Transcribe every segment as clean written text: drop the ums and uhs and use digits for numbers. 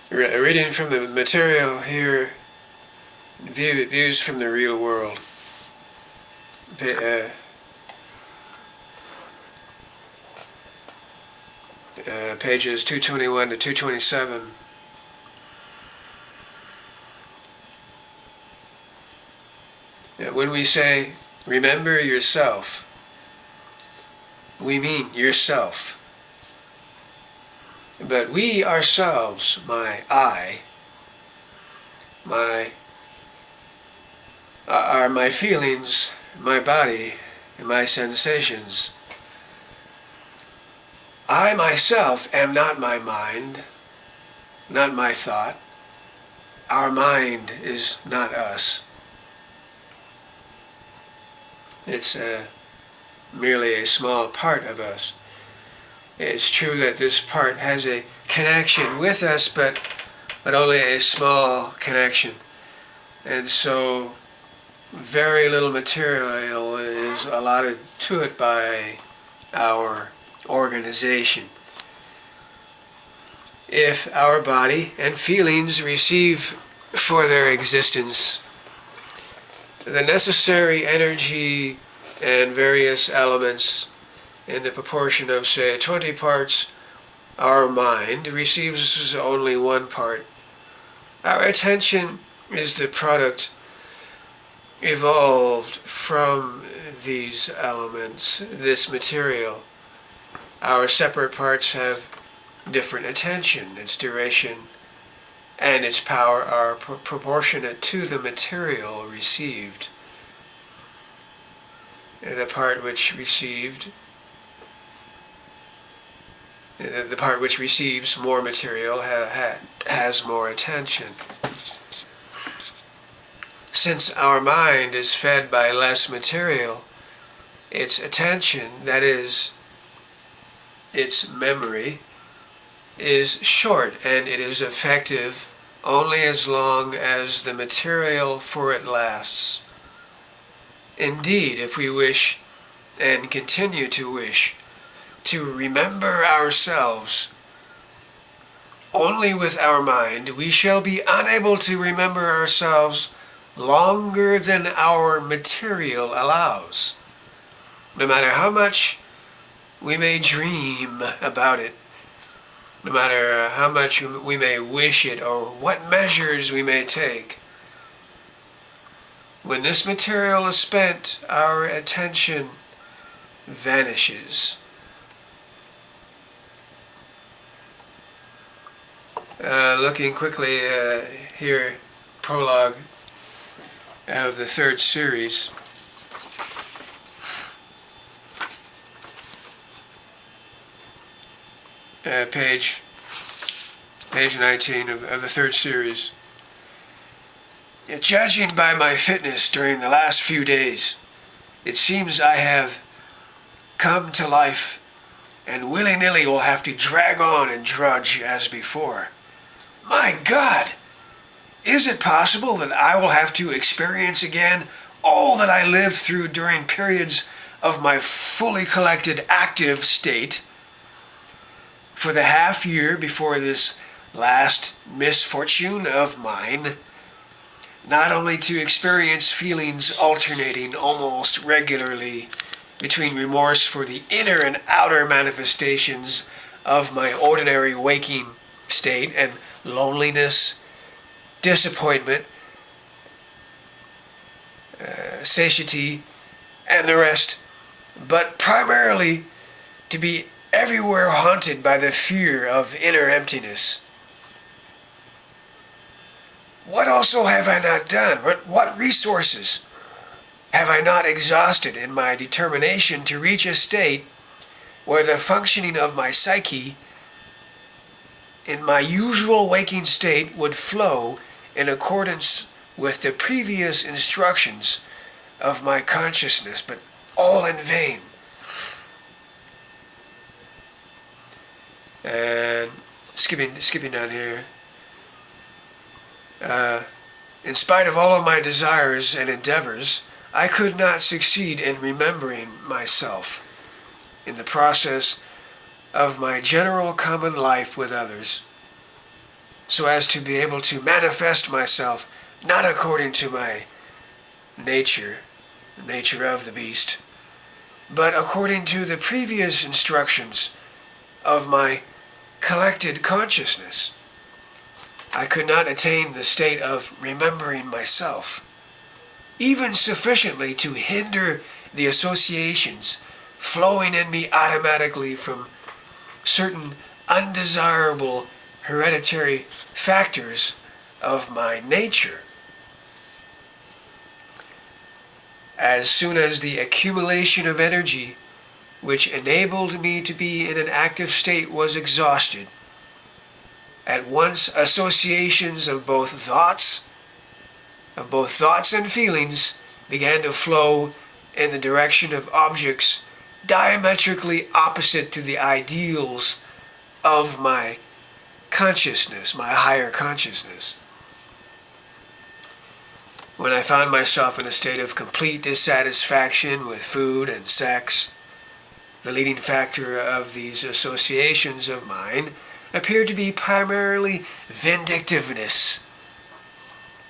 Reading from the material here, views from the real world. Pages 221 to 227. When we say, remember yourself, we mean yourself. But we ourselves, my I, are my feelings, my body, and my sensations. I myself am not my mind, not my thought. Our mind is not us. It's merely a small part of us. It's true that this part has a connection with us, but only a small connection. And so very little material is allotted to it by our organization. If our body and feelings receive for their existence the necessary energy and various elements in the proportion of, say, 20 parts, our mind receives only 1 part. Our attention is the product evolved from these elements, this material. Our separate parts have different attention. Its duration and its power are proportionate to the material received. The part which receives more material has more attention. Since our mind is fed by less material, its attention, that is, its memory, is short, and it is effective only as long as the material for it lasts. Indeed, if we wish, and continue to wish, to remember ourselves only with our mind, we shall be unable to remember ourselves longer than our material allows. No matter how much we may dream about it, no matter how much we may wish it or what measures we may take, when this material is spent, our attention vanishes. Looking quickly here, prologue of the 3rd series. Page 19 of the 3rd series. Judging by my fitness during the last few days, it seems I have come to life and willy-nilly will have to drag on and drudge as before. My God! Is it possible that I will have to experience again all that I lived through during periods of my fully collected active state for the half year before this last misfortune of mine? Not only to experience feelings alternating almost regularly between remorse for the inner and outer manifestations of my ordinary waking state and loneliness, disappointment, satiety, and the rest, but primarily to be everywhere haunted by the fear of inner emptiness. What also have I not done? What resources have I not exhausted in my determination to reach a state where the functioning of my psyche in my usual waking state would flow in accordance with the previous instructions of my consciousness, but all in vain. And skipping down here. In spite of all of my desires and endeavors, I could not succeed in remembering myself in the process of my general common life with others. so as to be able to manifest myself not according to my nature, the nature of the beast, but according to the previous instructions of my collected consciousness. I could not attain the state of remembering myself, even sufficiently to hinder the associations flowing in me automatically from certain undesirable hereditary factors of my nature. As soon as the accumulation of energy which enabled me to be in an active state was exhausted, at once associations of both thoughts and feelings began to flow in the direction of objects diametrically opposite to the ideals of my consciousness, my higher consciousness. When I found myself in a state of complete dissatisfaction with food and sex, the leading factor of these associations of mine appeared to be primarily vindictiveness.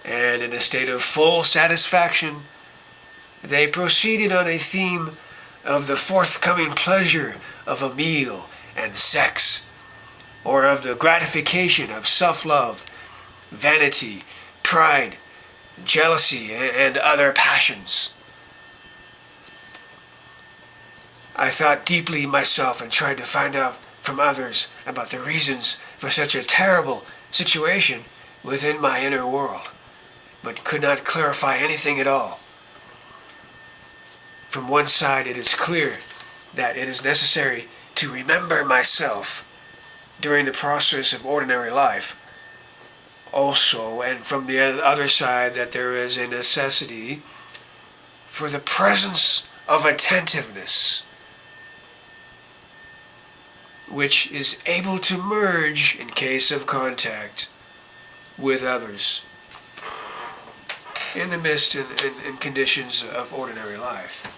And in a state of full satisfaction, they proceeded on a theme of the forthcoming pleasure of a meal and sex, or of the gratification of self-love, vanity, pride, jealousy, and other passions. I thought deeply myself and tried to find out from others about the reasons for such a terrible situation within my inner world, but could not clarify anything at all. From one side, it is clear that it is necessary to remember myself during the process of ordinary life. Also, and from the other side, that there is a necessity for the presence of attentiveness, which is able to merge in case of contact with others in the midst and conditions of ordinary life.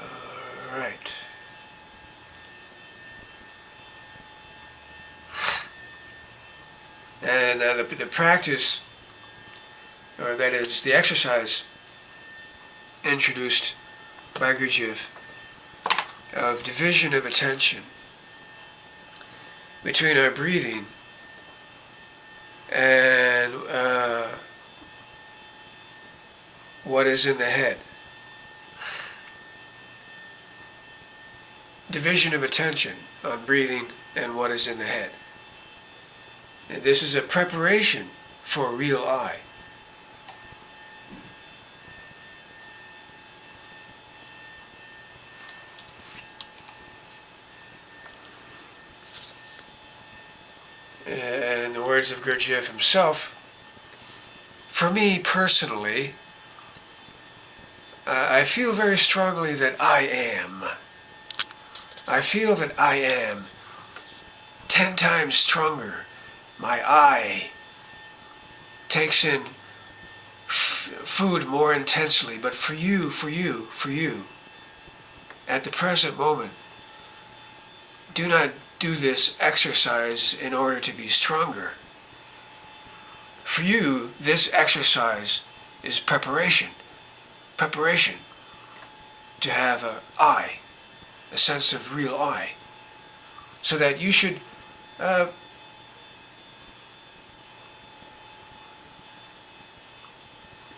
All right. And the practice, or that is the exercise introduced by Gurdjieff of division of attention between our breathing and what is in the head. Division of attention on breathing and what is in the head. And this is a preparation for real I. In the words of Gurdjieff himself, for me personally, I feel very strongly that I am. I feel that I am 10 times stronger. My I takes in food more intensely, but for you, at the present moment, do not do this exercise in order to be stronger. For you, this exercise is preparation to have a I, a sense of real I, so that you should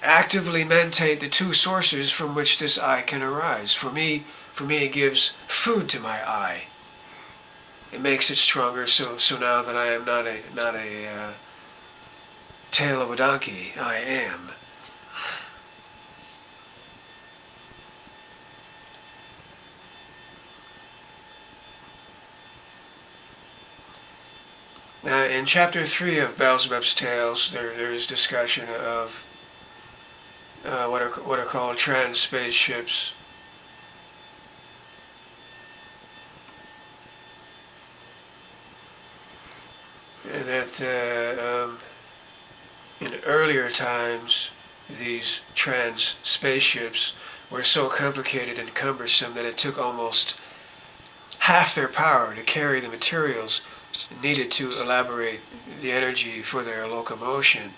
actively meditate the two sources from which this I can arise. For me, it gives food to my I. It makes it stronger. So now that I am not a tail of a donkey, I am. Now, in chapter 3 of Beelzebub's Tales, there is discussion of what are called trans spaceships. And that earlier times, these trans spaceships were so complicated and cumbersome that it took almost half their power to carry the materials needed to elaborate the energy for their locomotion.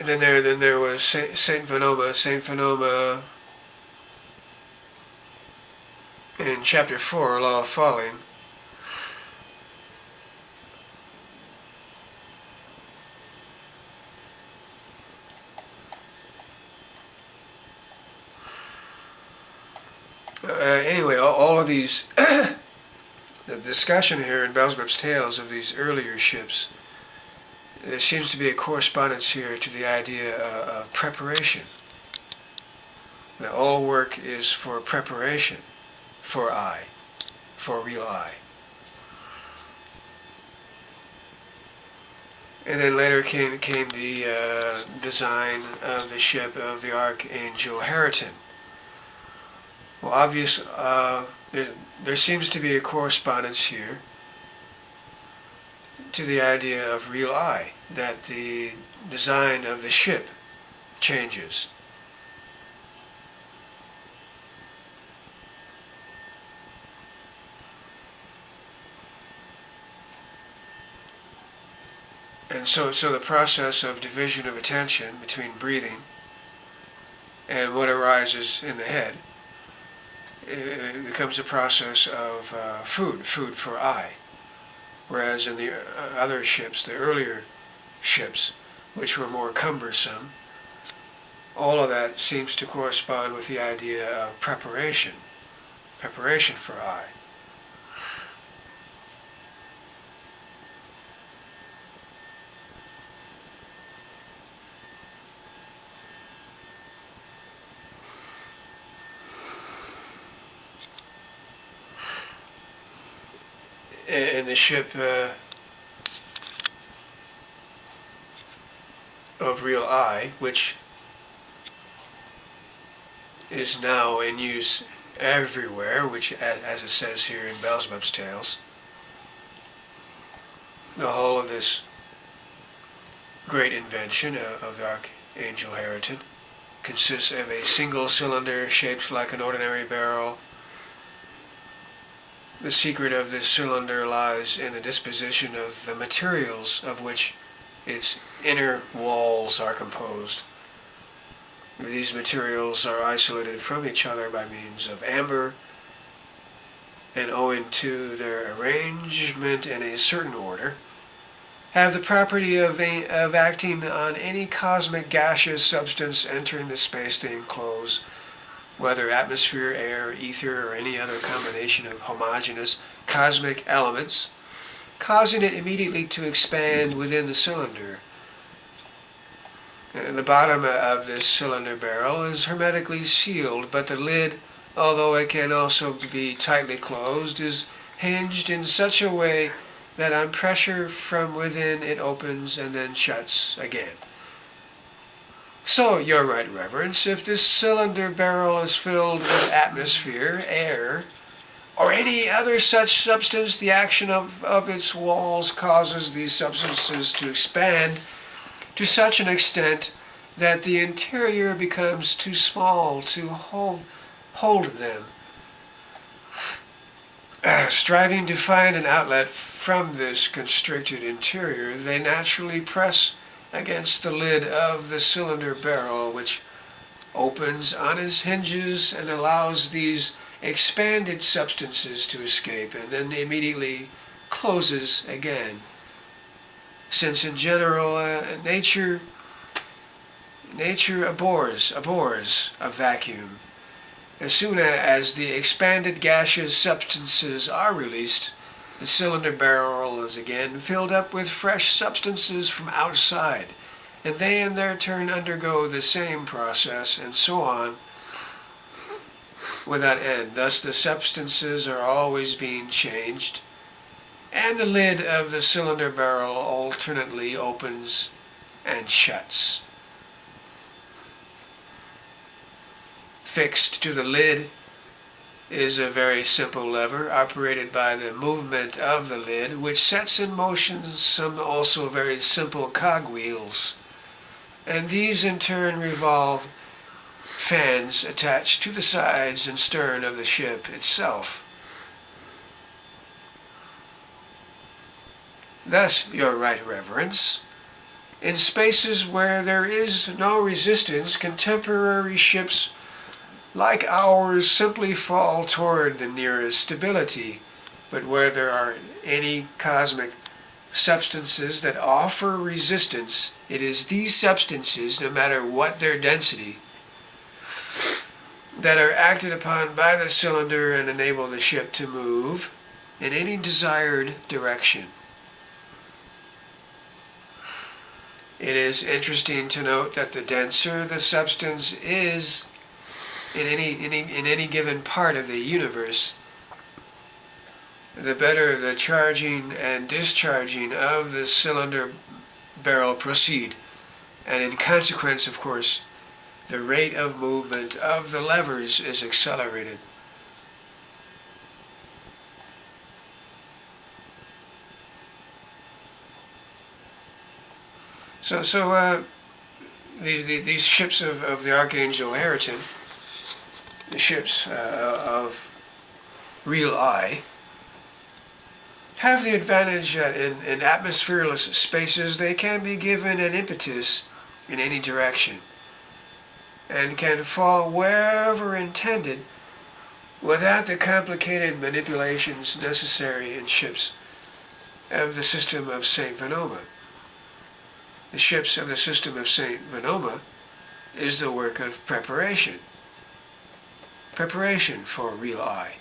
And then there was Saint Phenoma in chapter 4, Law of Falling. Anyway, all of these, the discussion here in Beelzebub's Tales of these earlier ships, there seems to be a correspondence here to the idea of preparation. That all work is for preparation, for real I. And then later came the design of the ship of the Archangel Hariton. Well, obviously, there seems to be a correspondence here to the idea of real I, that the design of the ship changes. And so the process of division of attention between breathing and what arises in the head, it becomes a process of food for I. Whereas in the other ships, the earlier ships, which were more cumbersome, all of that seems to correspond with the idea of preparation for I. In the ship of real I, which is now in use everywhere, which, as it says here in Beelzebub's Tales, the whole of this great invention of the Archangel Hariton consists of a single cylinder shaped like an ordinary barrel. The secret of this cylinder lies in the disposition of the materials of which its inner walls are composed. These materials are isolated from each other by means of amber, and owing to their arrangement in a certain order, have the property of acting on any cosmic gaseous substance entering the space they enclose, whether atmosphere, air, ether, or any other combination of homogeneous cosmic elements, causing it immediately to expand within the cylinder. And the bottom of this cylinder barrel is hermetically sealed, but the lid, although it can also be tightly closed, is hinged in such a way that on pressure from within it opens and then shuts again. So, your right reverence, if this cylinder barrel is filled with atmosphere, air, or any other such substance, the action of its walls causes these substances to expand to such an extent that the interior becomes too small to hold them. Striving to find an outlet from this constricted interior, they naturally press against the lid of the cylinder barrel, which opens on its hinges and allows these expanded substances to escape, and then immediately closes again. Since in general nature abhors a vacuum. As soon as the expanded gaseous substances are released, the cylinder barrel is again filled up with fresh substances from outside, and they in their turn undergo the same process, and so on without end. Thus the substances are always being changed, and the lid of the cylinder barrel alternately opens and shuts. Fixed to the lid is a very simple lever operated by the movement of the lid, which sets in motion some also very simple cogwheels, and these in turn revolve fans attached to the sides and stern of the ship itself. Thus, Your Right Reverence, in spaces where there is no resistance, contemporary ships like ours simply fall toward the nearest stability, but where there are any cosmic substances that offer resistance, it is these substances, no matter what their density, that are acted upon by the cylinder and enable the ship to move in any desired direction. It is interesting to note that the denser the substance is in any given part of the universe, the better the charging and discharging of the cylinder barrel proceed, and in consequence, of course, the rate of movement of the levers is accelerated. These ships of the Archangel Ayrton, the ships of real I, have the advantage that in atmosphereless spaces they can be given an impetus in any direction and can fall wherever intended without the complicated manipulations necessary in ships of the system of St. Venoma. The ships of the system of St. Venoma is the work of preparation. Preparation for real I.